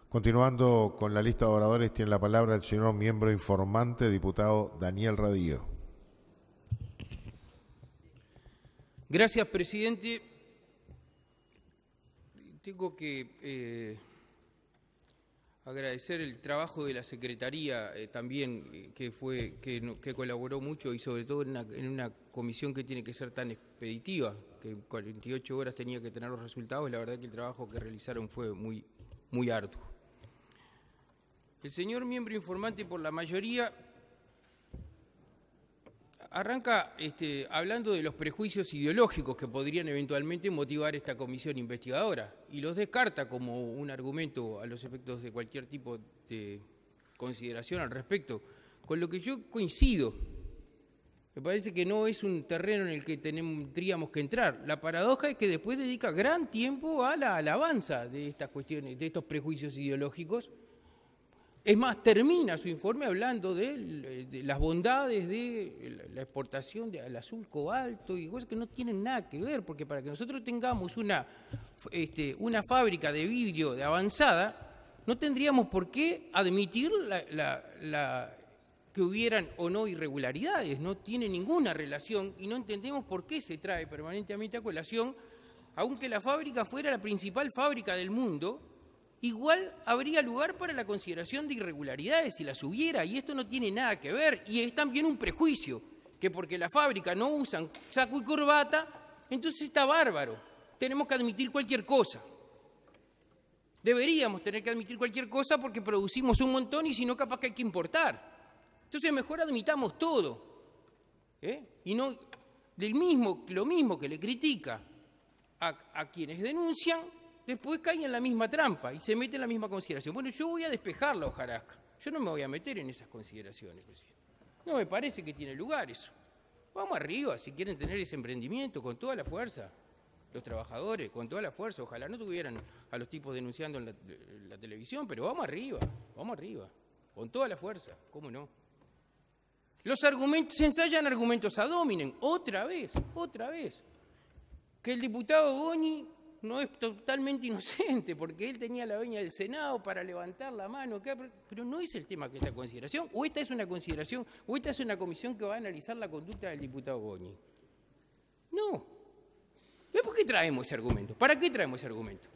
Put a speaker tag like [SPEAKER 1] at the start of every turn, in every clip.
[SPEAKER 1] Continuando con la lista de oradores, tiene la palabra el señor miembro informante, diputado Daniel Radío.
[SPEAKER 2] Gracias, presidente. Tengo que agradecer el trabajo de la Secretaría también, que colaboró mucho y sobre todo en una comisión que tiene que ser tan expeditiva, que en 48 horas tenía que tener los resultados. La verdad que el trabajo que realizaron fue muy arduo. El señor miembro informante, por la mayoría, arranca hablando de los prejuicios ideológicos que podrían eventualmente motivar esta comisión investigadora y los descarta como un argumento a los efectos de cualquier tipo de consideración al respecto, con lo que yo coincido. Me parece que no es un terreno en el que tendríamos que entrar. La paradoja es que después dedica gran tiempo a la alabanza de estas cuestiones, de estos prejuicios ideológicos. Es más, termina su informe hablando de las bondades de la exportación del azul cobalto y cosas que no tienen nada que ver, porque para que nosotros tengamos una fábrica de vidrio de avanzada, no tendríamos por qué admitir que hubieran o no irregularidades. No tiene ninguna relación y no entendemos por qué se trae permanentemente a colación, aunque la fábrica fuera la principal fábrica del mundo. Igual habría lugar para la consideración de irregularidades si las hubiera, y esto no tiene nada que ver, y es también un prejuicio, que porque la fábrica no usan saco y corbata, entonces está bárbaro, tenemos que admitir cualquier cosa. Deberíamos tener que admitir cualquier cosa porque producimos un montón y si no, capaz que hay que importar. Entonces mejor admitamos todo, y no lo mismo que le critica a quienes denuncian, después caen en la misma trampa y se meten en la misma consideración. Bueno, yo voy a despejar la hojarasca. Yo no me voy a meter en esas consideraciones, presidente. No me parece que tiene lugar eso. Vamos arriba, si quieren tener ese emprendimiento con toda la fuerza. Los trabajadores, con toda la fuerza. Ojalá no tuvieran a los tipos denunciando en la televisión, pero vamos arriba, con toda la fuerza, ¿cómo no? Los argumentos, se ensayan argumentos ad hominem, otra vez. Que el diputado Goñi no es totalmente inocente, porque él tenía la venia del Senado para levantar la mano, pero no es el tema que está en consideración, o esta es una consideración, o esta es una comisión que va a analizar la conducta del diputado Goñi. No. ¿Por qué traemos ese argumento? ¿Para qué traemos ese argumento?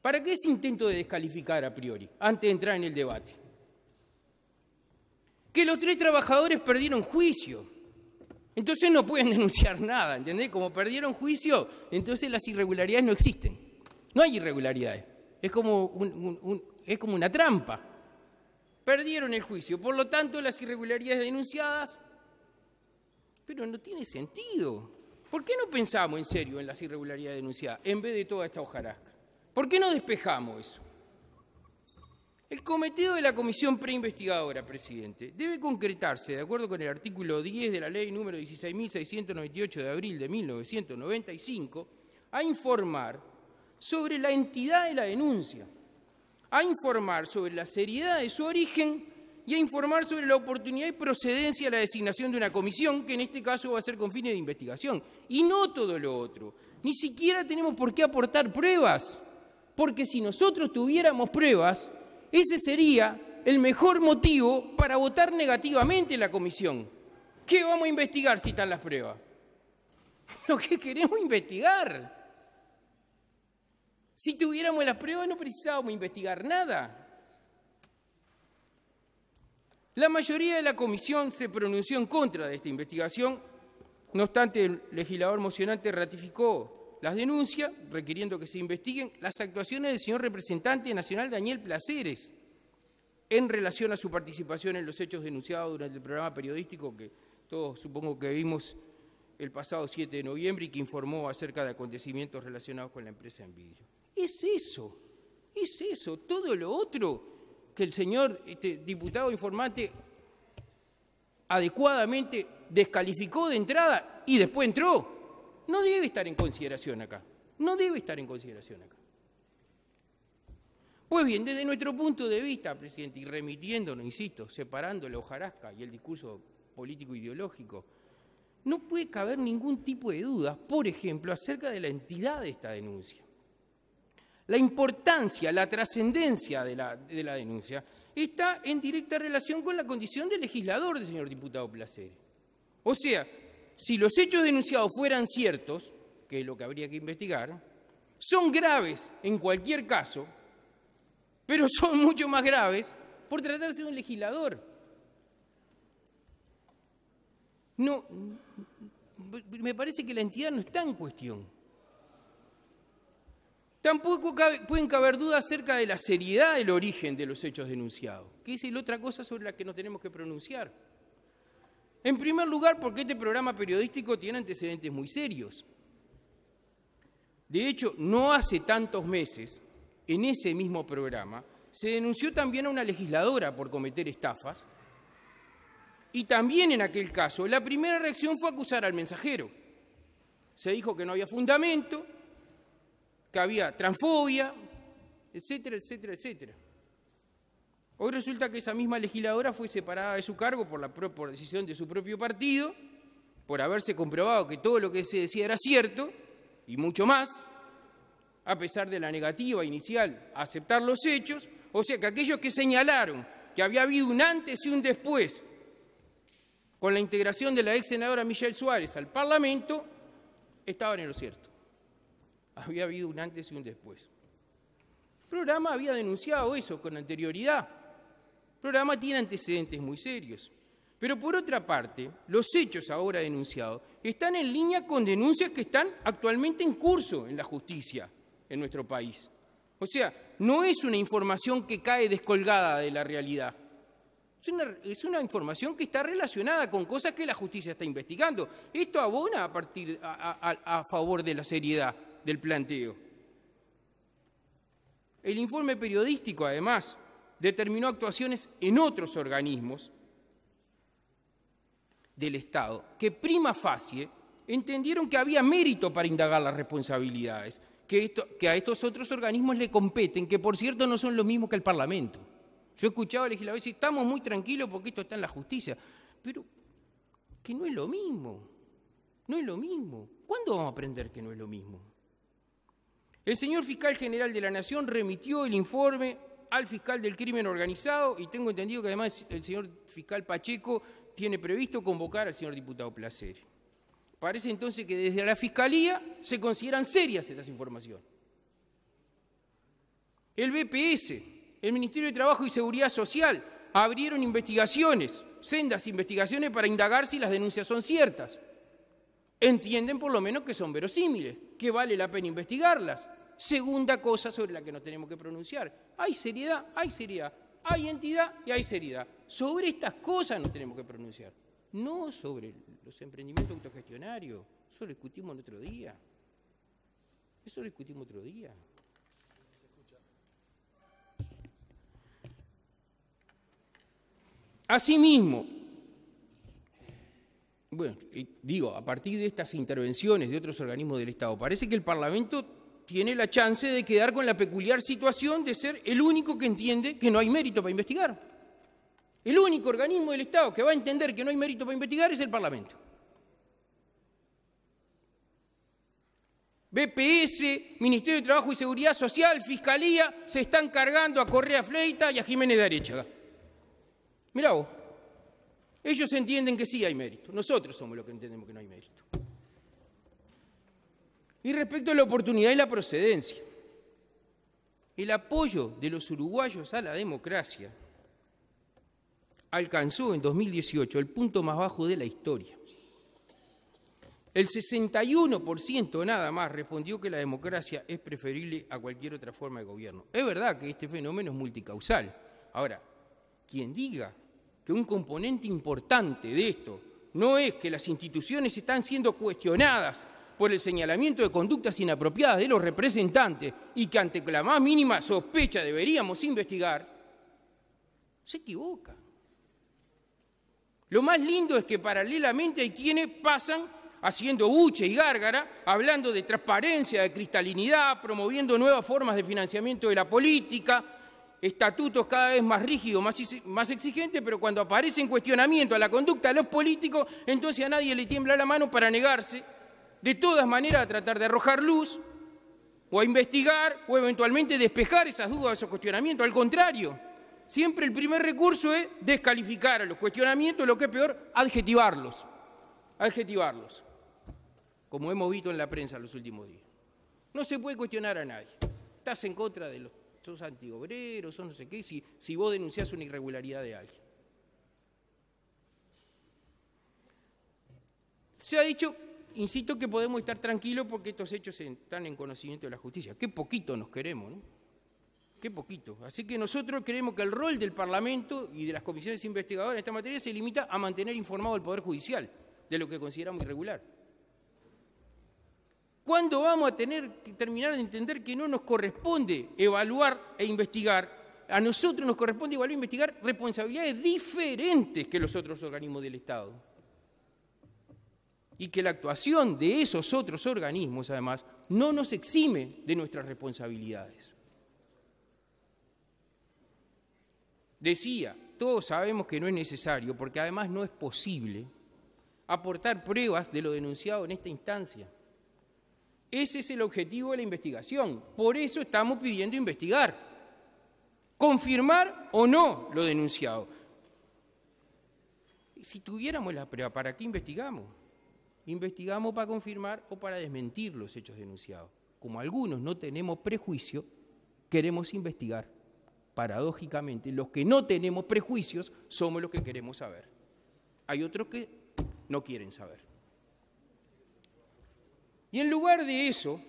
[SPEAKER 2] ¿Para qué ese intento de descalificar a priori, antes de entrar en el debate? Que los 3 trabajadores perdieron juicio. Entonces no pueden denunciar nada, ¿entendés? Como perdieron juicio, entonces las irregularidades no existen. No hay irregularidades. Es como una trampa. Perdieron el juicio, por lo tanto las irregularidades denunciadas, pero no tiene sentido. ¿Por qué no pensamos en serio en las irregularidades denunciadas en vez de toda esta hojarasca? ¿Por qué no despejamos eso? El cometido de la comisión preinvestigadora, presidente, debe concretarse, de acuerdo con el artículo 10 de la ley número 16.698 de abril de 1995, a informar sobre la entidad de la denuncia, a informar sobre la seriedad de su origen y a informar sobre la oportunidad y procedencia de la designación de una comisión, que en este caso va a ser con fines de investigación, y no todo lo otro. Ni siquiera tenemos por qué aportar pruebas, porque si nosotros tuviéramos pruebas, ese sería el mejor motivo para votar negativamente en la comisión. ¿Qué vamos a investigar si están las pruebas? Lo que queremos investigar. Si tuviéramos las pruebas no precisábamos investigar nada. La mayoría de la comisión se pronunció en contra de esta investigación. No obstante, el legislador mocionante ratificó las denuncias, requiriendo que se investiguen las actuaciones del señor representante nacional Daniel Placeres en relación a su participación en los hechos denunciados durante el programa periodístico que todos supongo que vimos el pasado 7 de noviembre y que informó acerca de acontecimientos relacionados con la empresa Envidrio. Es eso. Todo lo otro que el señor diputado informante adecuadamente descalificó de entrada y después entró, no debe estar en consideración acá. Pues bien, desde nuestro punto de vista, presidente, y remitiéndonos, insisto, separando la hojarasca y el discurso político-ideológico, no puede caber ningún tipo de duda, por ejemplo, acerca de la entidad de esta denuncia. La importancia, la trascendencia de la denuncia está en directa relación con la condición de legislador del señor diputado Placeri. O sea, si los hechos denunciados fueran ciertos, que es lo que habría que investigar, son graves en cualquier caso, pero son mucho más graves por tratarse de un legislador. No, me parece que la entidad no está en cuestión. Tampoco pueden caber dudas acerca de la seriedad del origen de los hechos denunciados, que es la otra cosa sobre la que nos tenemos que pronunciar. En primer lugar, porque este programa periodístico tiene antecedentes muy serios. De hecho, no hace tantos meses, en ese mismo programa, se denunció también a una legisladora por cometer estafas, y también en aquel caso, la primera reacción fue acusar al mensajero. Se dijo que no había fundamento, que había transfobia, etcétera, etcétera, etcétera. Hoy resulta que esa misma legisladora fue separada de su cargo por decisión de su propio partido, por haberse comprobado que todo lo que se decía era cierto, y mucho más, a pesar de la negativa inicial a aceptar los hechos. O sea que aquellos que señalaron que había habido un antes y un después con la integración de la ex senadora Michelle Suárez al Parlamento, estaban en lo cierto. Había habido un antes y un después. El programa había denunciado eso con anterioridad. El programa tiene antecedentes muy serios. Pero por otra parte, los hechos ahora denunciados están en línea con denuncias que están actualmente en curso en la justicia en nuestro país. O sea, no es una información que cae descolgada de la realidad. Es una información que está relacionada con cosas que la justicia está investigando. Esto abona a favor de la seriedad del planteo. El informe periodístico, además, determinó actuaciones en otros organismos del Estado que prima facie entendieron que había mérito para indagar las responsabilidades, que a estos otros organismos le competen, que por cierto no son lo mismo que el Parlamento. Yo he escuchado al legislador decir, estamos muy tranquilos porque esto está en la justicia, pero que no es lo mismo, no es lo mismo. ¿Cuándo vamos a aprender que no es lo mismo? El señor fiscal general de la Nación remitió el informe al fiscal del crimen organizado y tengo entendido que además el señor fiscal Pacheco tiene previsto convocar al señor diputado Placeri. Parece entonces que desde la Fiscalía se consideran serias estas informaciones. El BPS, el Ministerio de Trabajo y Seguridad Social, abrieron investigaciones, sendas investigaciones para indagar si las denuncias son ciertas. Entienden por lo menos que son verosímiles, que vale la pena investigarlas. Segunda cosa sobre la que nos tenemos que pronunciar. Hay seriedad, hay entidad y hay seriedad. Sobre estas cosas nos tenemos que pronunciar, no sobre los emprendimientos autogestionarios. Eso lo discutimos el otro día. Asimismo, bueno, digo, a partir de estas intervenciones de otros organismos del Estado, parece que el Parlamento tiene la chance de quedar con la peculiar situación de ser el único que entiende que no hay mérito para investigar. El único organismo del Estado que va a entender que no hay mérito para investigar es el Parlamento. BPS, Ministerio de Trabajo y Seguridad Social, Fiscalía, se están cargando a Correa Fleita y a Jiménez de Arechaga. Mirá vos, ellos entienden que sí hay mérito, nosotros somos los que entendemos que no hay mérito. Y respecto a la oportunidad y la procedencia, el apoyo de los uruguayos a la democracia alcanzó en 2018 el punto más bajo de la historia. El 61% nada más respondió que la democracia es preferible a cualquier otra forma de gobierno. Es verdad que este fenómeno es multicausal. Ahora, quien diga que un componente importante de esto no es que las instituciones están siendo cuestionadas por el señalamiento de conductas inapropiadas de los representantes y que ante la más mínima sospecha deberíamos investigar, se equivoca. Lo más lindo es que paralelamente hay quienes pasan haciendo buche y gárgara, hablando de transparencia, de cristalinidad, promoviendo nuevas formas de financiamiento de la política, estatutos cada vez más rígidos, más exigentes, pero cuando aparece en cuestionamiento a la conducta de los políticos, entonces a nadie le tiembla la mano para negarse, de todas maneras, a tratar de arrojar luz o a investigar, o eventualmente despejar esas dudas, esos cuestionamientos. Al contrario, siempre el primer recurso es descalificar a los cuestionamientos, lo que es peor, adjetivarlos. Adjetivarlos, como hemos visto en la prensa los últimos días. No se puede cuestionar a nadie. Estás en contra de los, sos antiobreros, sos no sé qué, si vos denunciás una irregularidad de alguien. Se ha dicho, insisto, que podemos estar tranquilos porque estos hechos están en conocimiento de la justicia. Qué poquito nos queremos, ¿no? Qué poquito. Así que nosotros creemos que el rol del Parlamento y de las comisiones investigadoras en esta materia se limita a mantener informado al Poder Judicial de lo que consideramos irregular. ¿Cuándo vamos a tener que terminar de entender que no nos corresponde evaluar e investigar? A nosotros nos corresponde evaluar e investigar responsabilidades diferentes que los otros organismos del Estado. Y que la actuación de esos otros organismos, además, no nos exime de nuestras responsabilidades. Decía, todos sabemos que no es necesario, porque además no es posible aportar pruebas de lo denunciado en esta instancia. Ese es el objetivo de la investigación. Por eso estamos pidiendo investigar, confirmar o no lo denunciado. Si tuviéramos la prueba, ¿para qué investigamos? Investigamos para confirmar o para desmentir los hechos denunciados. Como algunos no tenemos prejuicio, queremos investigar. Paradójicamente, los que no tenemos prejuicios somos los que queremos saber. Hay otros que no quieren saber. Y en lugar de eso,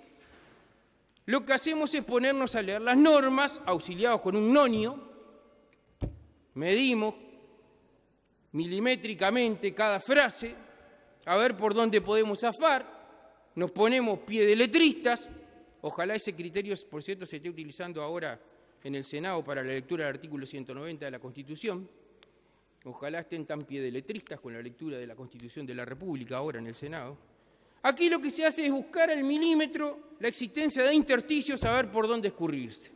[SPEAKER 2] lo que hacemos es ponernos a leer las normas, auxiliados con un nonio, medimos milimétricamente cada frase, a ver por dónde podemos zafar, nos ponemos piedeletristas, ojalá ese criterio, por cierto, se esté utilizando ahora en el Senado para la lectura del artículo 190 de la Constitución, ojalá estén tan piedeletristas con la lectura de la Constitución de la República ahora en el Senado. Aquí lo que se hace es buscar al milímetro la existencia de intersticios, saber por dónde escurrirse.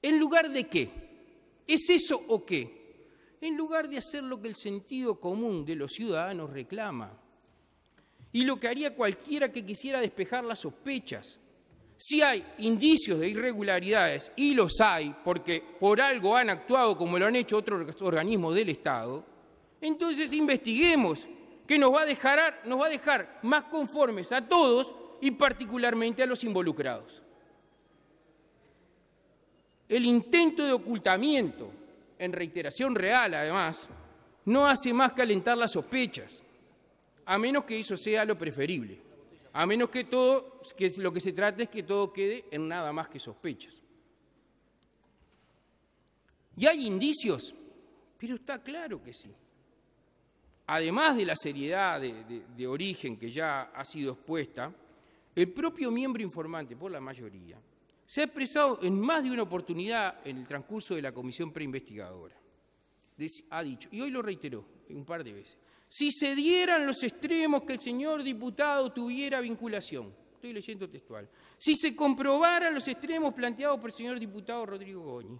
[SPEAKER 2] ¿En lugar de qué? ¿Es eso o qué? En lugar de hacer lo que el sentido común de los ciudadanos reclama y lo que haría cualquiera que quisiera despejar las sospechas. Si hay indicios de irregularidades, y los hay, porque por algo han actuado como lo han hecho otros organismos del Estado, entonces investiguemos, que nos va a dejar más conformes a todos y particularmente a los involucrados. El intento de ocultamiento, en reiteración real además, no hace más que alentar las sospechas, a menos que eso sea lo preferible, a menos que lo que se trate es que todo quede en nada más que sospechas. ¿Y hay indicios? Pero está claro que sí. Además de la seriedad de origen que ya ha sido expuesta, el propio miembro informante, por la mayoría, se ha expresado en más de una oportunidad en el transcurso de la comisión preinvestigadora. Ha dicho, y hoy lo reiteró un par de veces, si se dieran los extremos que el señor diputado tuviera vinculación, estoy leyendo textual, si se comprobaran los extremos planteados por el señor diputado Rodrigo Goñi,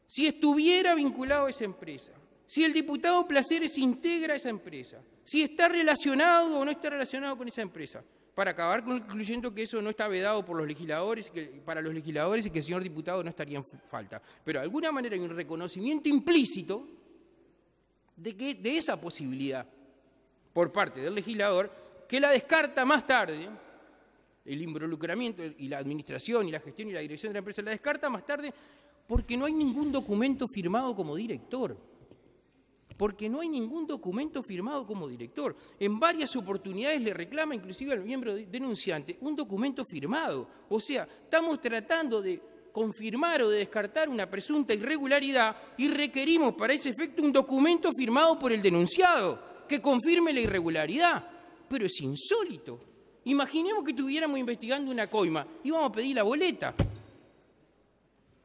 [SPEAKER 2] si estuviera vinculado a esa empresa, si el diputado Placeres integra esa empresa, si está relacionado o no está relacionado con esa empresa, para acabar concluyendo que eso no está vedado por los legisladores, para los legisladores y que el señor diputado no estaría en falta. Pero de alguna manera hay un reconocimiento implícito de esa posibilidad por parte del legislador que la descarta más tarde, el involucramiento y la administración y la gestión y la dirección de la empresa la descarta más tarde porque no hay ningún documento firmado como director. Porque no hay ningún documento firmado como director. En varias oportunidades le reclama inclusive al miembro denunciante un documento firmado. O sea, estamos tratando de confirmar o de descartar una presunta irregularidad y requerimos para ese efecto un documento firmado por el denunciado que confirme la irregularidad. Pero es insólito. Imaginemos que estuviéramos investigando una coima y vamos a pedir la boleta.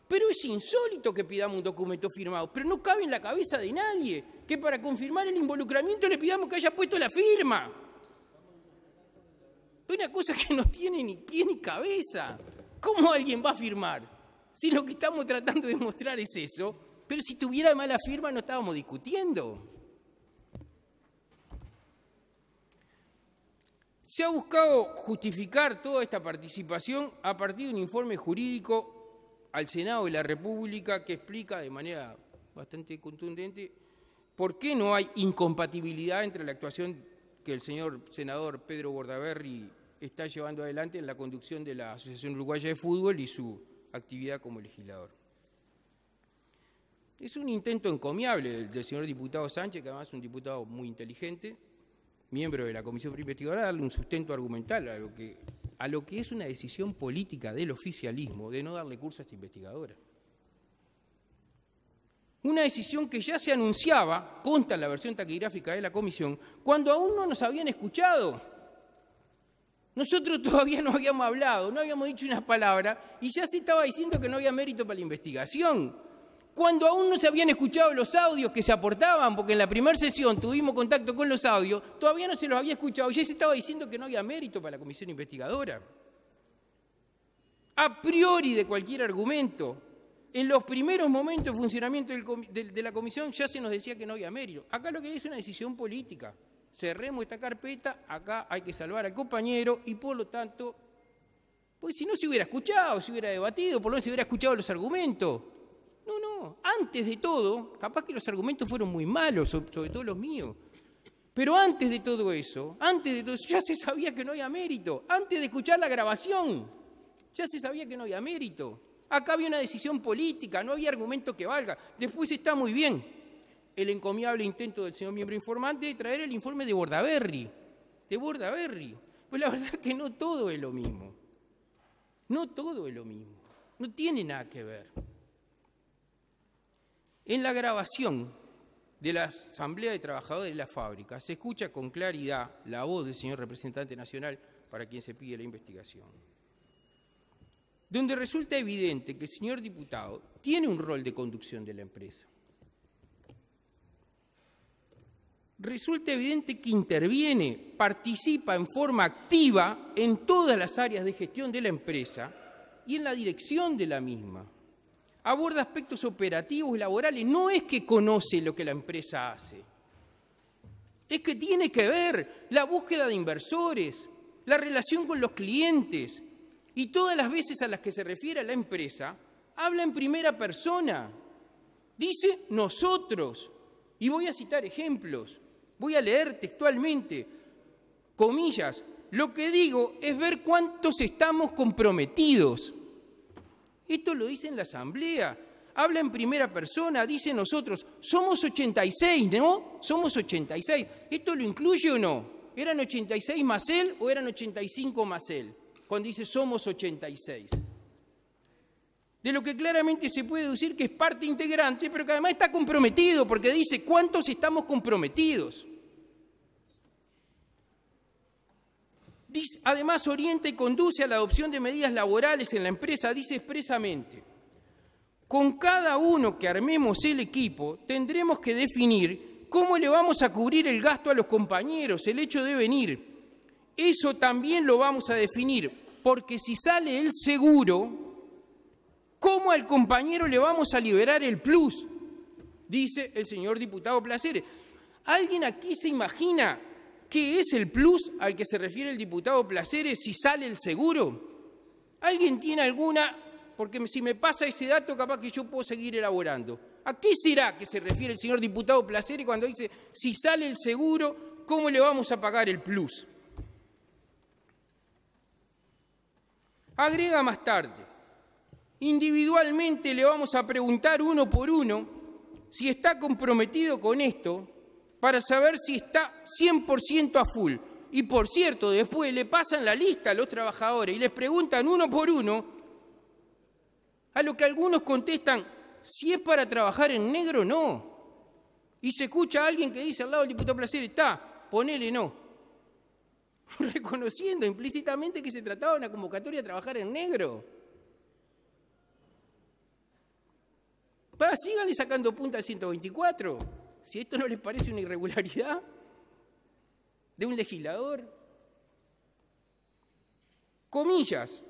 [SPEAKER 2] Pero es insólito que pidamos un documento firmado, pero no cabe en la cabeza de nadie que para confirmar el involucramiento le pidamos que haya puesto la firma. Es una cosa que no tiene ni pie ni cabeza. ¿Cómo alguien va a firmar? Si lo que estamos tratando de demostrar es eso, pero si tuviera mala firma no estábamos discutiendo. Se ha buscado justificar toda esta participación a partir de un informe jurídico al Senado de la República que explica de manera bastante contundente por qué no hay incompatibilidad entre la actuación que el señor senador Pedro Bordaberry está llevando adelante en la conducción de la Asociación Uruguaya de Fútbol y su actividad como legislador. Es un intento encomiable del señor diputado Sánchez, que además es un diputado muy inteligente, miembro de la Comisión Preinvestigadora, darle un sustento argumental a lo que es una decisión política del oficialismo de no darle curso a esta investigadora. Una decisión que ya se anunciaba, consta en la versión taquigráfica de la comisión, cuando aún no nos habían escuchado. Nosotros todavía no habíamos hablado, no habíamos dicho una palabra y ya se estaba diciendo que no había mérito para la investigación. Cuando aún no se habían escuchado los audios que se aportaban, porque en la primera sesión tuvimos contacto con los audios, todavía no se los había escuchado y ya se estaba diciendo que no había mérito para la comisión investigadora. A priori de cualquier argumento, en los primeros momentos de funcionamiento de la comisión ya se nos decía que no había mérito. Acá lo que hay es una decisión política. Cerremos esta carpeta, acá hay que salvar al compañero y por lo tanto, pues si no se hubiera escuchado, se hubiera debatido, por lo menos se hubiera escuchado los argumentos. No, antes de todo, capaz que los argumentos fueron muy malos, sobre todo los míos, pero antes de todo eso, ya se sabía que no había mérito. Antes de escuchar la grabación, ya se sabía que no había mérito. Acá había una decisión política, no había argumento que valga. Después está muy bien el encomiable intento del señor miembro informante de traer el informe de Bordaberry. Pues la verdad es que no todo es lo mismo. No todo es lo mismo. No tiene nada que ver. En la grabación de la Asamblea de Trabajadores de la fábrica se escucha con claridad la voz del señor representante nacional para quien se pide la investigación, donde resulta evidente que el señor diputado tiene un rol de conducción de la empresa. Resulta evidente que interviene, participa en forma activa en todas las áreas de gestión de la empresa y en la dirección de la misma. Aborda aspectos operativos y laborales. No es que conoce lo que la empresa hace, es que tiene que ver la búsqueda de inversores, la relación con los clientes y todas las veces a las que se refiere a la empresa, habla en primera persona, dice nosotros. Y voy a citar ejemplos, voy a leer textualmente, comillas, lo que digo es ver cuántos estamos comprometidos. Esto lo dice en la Asamblea, habla en primera persona, dice nosotros, somos 86, ¿no? Somos 86. ¿Esto lo incluye o no? ¿Eran 86 más él o eran 85 más él? Cuando dice somos 86. De lo que claramente se puede deducir que es parte integrante, pero que además está comprometido, porque dice cuántos estamos comprometidos. Además, orienta y conduce a la adopción de medidas laborales en la empresa, dice expresamente, con cada uno que armemos el equipo tendremos que definir cómo le vamos a cubrir el gasto a los compañeros, el hecho de venir. Eso también lo vamos a definir, porque si sale el seguro, ¿cómo al compañero le vamos a liberar el plus? Dice el señor diputado Placeres. ¿Alguien aquí se imagina qué es el plus al que se refiere el diputado Placeres si sale el seguro? ¿Alguien tiene alguna? Porque si me pasa ese dato, capaz que yo puedo seguir elaborando. ¿A qué será que se refiere el señor diputado Placeres cuando dice si sale el seguro, cómo le vamos a pagar el plus? Agrega más tarde, individualmente le vamos a preguntar uno por uno si está comprometido con esto para saber si está 100% a full. Y por cierto, después le pasan la lista a los trabajadores y les preguntan uno por uno, a lo que algunos contestan, si es para trabajar en negro, no. Y se escucha a alguien que dice al lado del diputado Placeres, está, ponele no. Reconociendo implícitamente que se trataba de una convocatoria a trabajar en negro. Síganle sacando punta al 124. Si esto no les parece una irregularidad de un legislador. Comillas.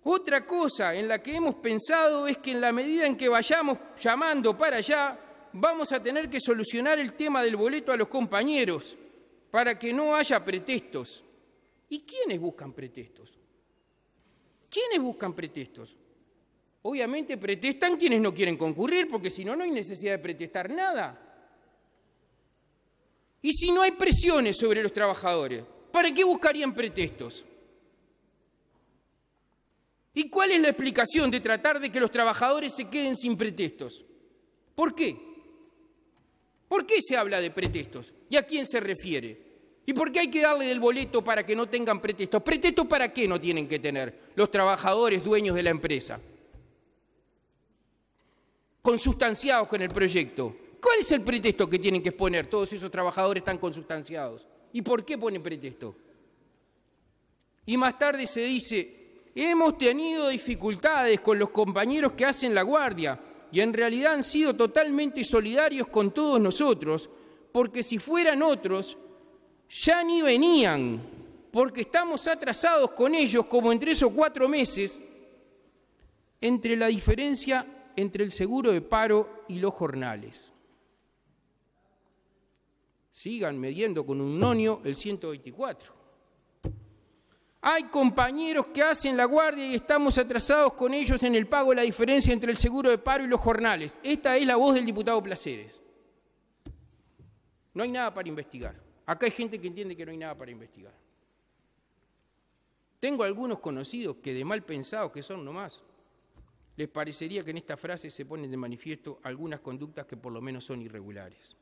[SPEAKER 2] Otra cosa en la que hemos pensado es que en la medida en que vayamos llamando para allá, vamos a tener que solucionar el tema del boleto a los compañeros para que no haya pretextos. ¿Y quiénes buscan pretextos? ¿Quiénes buscan pretextos? Obviamente pretestan quienes no quieren concurrir, porque si no, no hay necesidad de pretestar nada. Y si no hay presiones sobre los trabajadores, ¿para qué buscarían pretextos? ¿Y cuál es la explicación de tratar de que los trabajadores se queden sin pretextos? ¿Por qué? ¿Por qué se habla de pretextos? ¿Y a quién se refiere? ¿Y por qué hay que darle del boleto para que no tengan pretextos? ¿Pretextos para qué no tienen que tener los trabajadores dueños de la empresa? Consustanciados con el proyecto. ¿Cuál es el pretexto que tienen que exponer todos esos trabajadores tan consustanciados? ¿Y por qué ponen pretexto? Y más tarde se dice, hemos tenido dificultades con los compañeros que hacen la guardia y en realidad han sido totalmente solidarios con todos nosotros, porque si fueran otros, ya ni venían, porque estamos atrasados con ellos como en 3 o 4 meses entre la diferencia entre el seguro de paro y los jornales. Sigan midiendo con un nonio el 124. Hay compañeros que hacen la guardia y estamos atrasados con ellos en el pago de la diferencia entre el seguro de paro y los jornales. Esta es la voz del diputado Placeres. No hay nada para investigar. Acá hay gente que entiende que no hay nada para investigar. Tengo algunos conocidos que de mal pensados que son nomás, les parecería que en esta frase se ponen de manifiesto algunas conductas que por lo menos son irregulares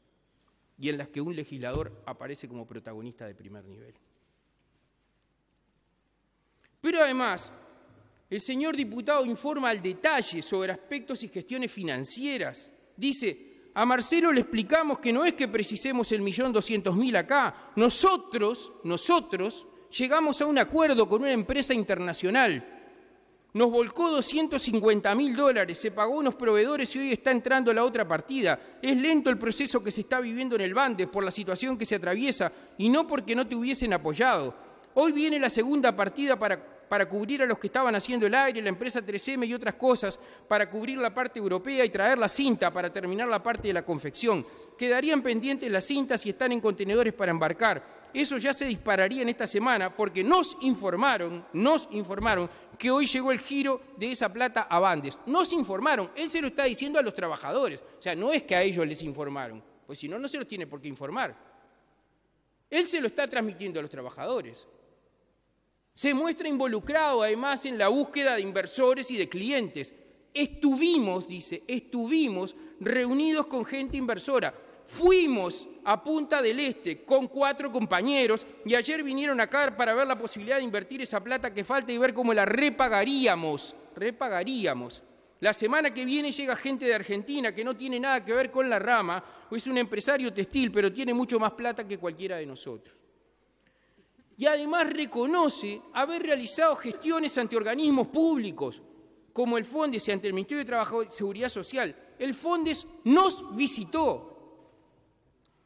[SPEAKER 2] y en las que un legislador aparece como protagonista de primer nivel. Pero además, el señor diputado informa al detalle sobre aspectos y gestiones financieras. Dice, a Marcelo le explicamos que no es que precisemos el 1.200.000 acá. Nosotros llegamos a un acuerdo con una empresa internacional. Nos volcó $250.000, se pagó a unos proveedores y hoy está entrando la otra partida. Es lento el proceso que se está viviendo en el Bandes por la situación que se atraviesa y no porque no te hubiesen apoyado. Hoy viene la segunda partida para cubrir a los que estaban haciendo el aire, la empresa 3M y otras cosas, para cubrir la parte europea y traer la cinta para terminar la parte de la confección. Quedarían pendientes las cintas y están en contenedores para embarcar. Eso ya se dispararía en esta semana porque nos informaron que hoy llegó el giro de esa plata a Bandes. Nos informaron, él se lo está diciendo a los trabajadores. O sea, no es que a ellos les informaron, pues si no, no se los tiene por qué informar. Él se lo está transmitiendo a los trabajadores. Se muestra involucrado además en la búsqueda de inversores y de clientes. Estuvimos reunidos con gente inversora. Fuimos a Punta del Este con 4 compañeros y ayer vinieron acá para ver la posibilidad de invertir esa plata que falta y ver cómo la repagaríamos. La semana que viene llega gente de Argentina que no tiene nada que ver con la rama, o es un empresario textil, pero tiene mucho más plata que cualquiera de nosotros. Y además reconoce haber realizado gestiones ante organismos públicos, como el FONDES y ante el Ministerio de Trabajo y Seguridad Social. El FONDES nos visitó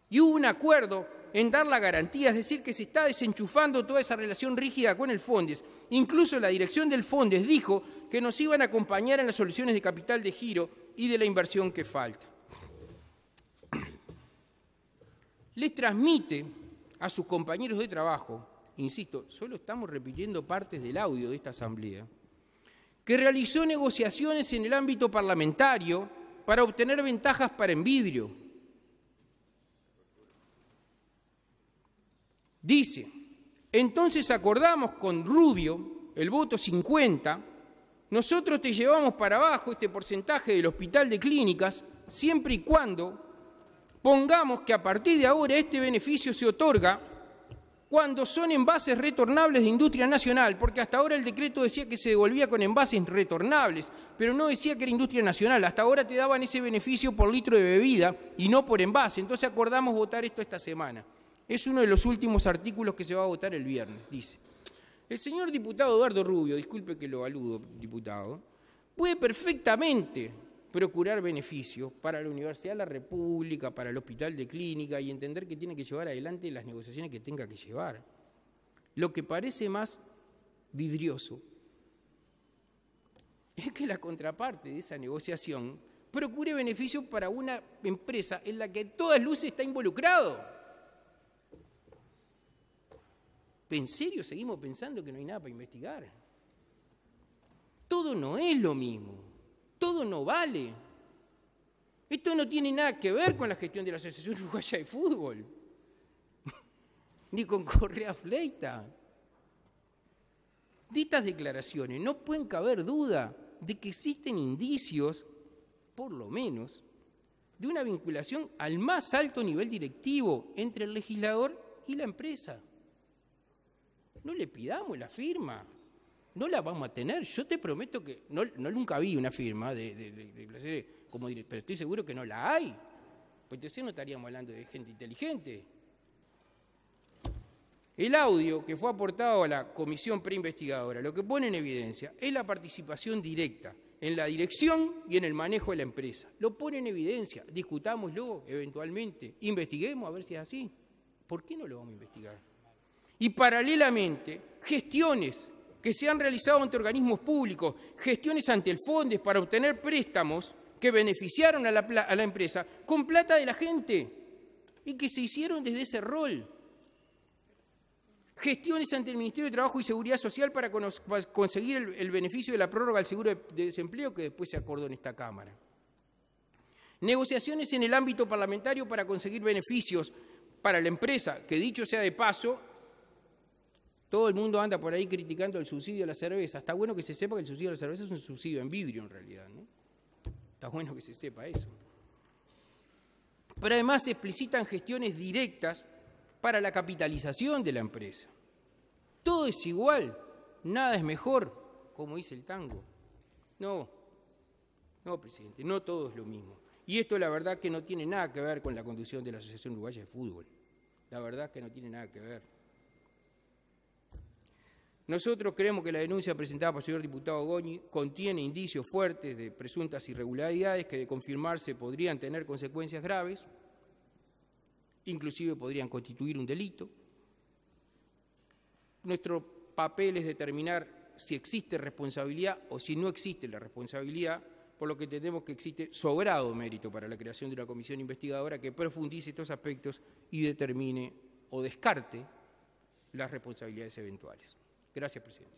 [SPEAKER 2] y hubo un acuerdo en dar la garantía, es decir, que se está desenchufando toda esa relación rígida con el FONDES. Incluso la dirección del FONDES dijo que nos iban a acompañar en las soluciones de capital de giro y de la inversión que falta. Les transmite a sus compañeros de trabajo, insisto, solo estamos repitiendo partes del audio de esta asamblea, que realizó negociaciones en el ámbito parlamentario para obtener ventajas para Envidrio. Dice, entonces acordamos con Rubio, el voto 50, nosotros te llevamos para abajo este porcentaje del hospital de clínicas, siempre y cuando pongamos que a partir de ahora este beneficio se otorga cuando son envases retornables de industria nacional, porque hasta ahora el decreto decía que se devolvía con envases retornables, pero no decía que era industria nacional. Hasta ahora te daban ese beneficio por litro de bebida y no por envase. Entonces acordamos votar esto esta semana. Es uno de los últimos artículos que se va a votar el viernes, dice. El señor diputado Eduardo Rubio, disculpe que lo aludo, diputado, puede perfectamente procurar beneficios para la Universidad de la República, para el Hospital de Clínica y entender que tiene que llevar adelante las negociaciones que tenga que llevar. Lo que parece más vidrioso es que la contraparte de esa negociación procure beneficios para una empresa en la que a todas luces está involucrado. ¿En serio seguimos pensando que no hay nada para investigar? Todo no es lo mismo, todo no vale. Esto no tiene nada que ver con la gestión de la Asociación Uruguaya de Fútbol, ni con Correa Fleita. De estas declaraciones no pueden caber duda de que existen indicios, por lo menos, de una vinculación al más alto nivel directivo entre el legislador y la empresa. No le pidamos la firma, no la vamos a tener. Yo te prometo que no nunca vi una firma de placer como director, pero estoy seguro que no la hay. Pues entonces no estaríamos hablando de gente inteligente. El audio que fue aportado a la comisión preinvestigadora lo que pone en evidencia es la participación directa en la dirección y en el manejo de la empresa. Lo pone en evidencia, discutámoslo eventualmente, investiguemos a ver si es así. ¿Por qué no lo vamos a investigar? Y paralelamente, gestiones que se han realizado ante organismos públicos, gestiones ante el Fondes para obtener préstamos que beneficiaron a la empresa con plata de la gente y que se hicieron desde ese rol. Gestiones ante el Ministerio de Trabajo y Seguridad Social para conseguir el beneficio de la prórroga del seguro de desempleo que después se acordó en esta Cámara. Negociaciones en el ámbito parlamentario para conseguir beneficios para la empresa, que dicho sea de paso, todo el mundo anda por ahí criticando el subsidio a la cerveza. Está bueno que se sepa que el subsidio a la cerveza es un subsidio en vidrio en realidad, ¿no? Está bueno que se sepa eso. Pero además se explicitan gestiones directas para la capitalización de la empresa. Todo es igual, nada es mejor, como dice el tango. No, presidente, no todo es lo mismo. Y esto la verdad que no tiene nada que ver con la conducción de la Asociación Uruguaya de Fútbol. La verdad que no tiene nada que ver. Nosotros creemos que la denuncia presentada por el señor diputado Goñi contiene indicios fuertes de presuntas irregularidades que de confirmarse podrían tener consecuencias graves, inclusive podrían constituir un delito. Nuestro papel es determinar si existe responsabilidad o si no existe la responsabilidad, por lo que entendemos que existe sobrado mérito para la creación de una comisión investigadora que profundice estos aspectos y determine o descarte las responsabilidades eventuales. Gracias, presidente.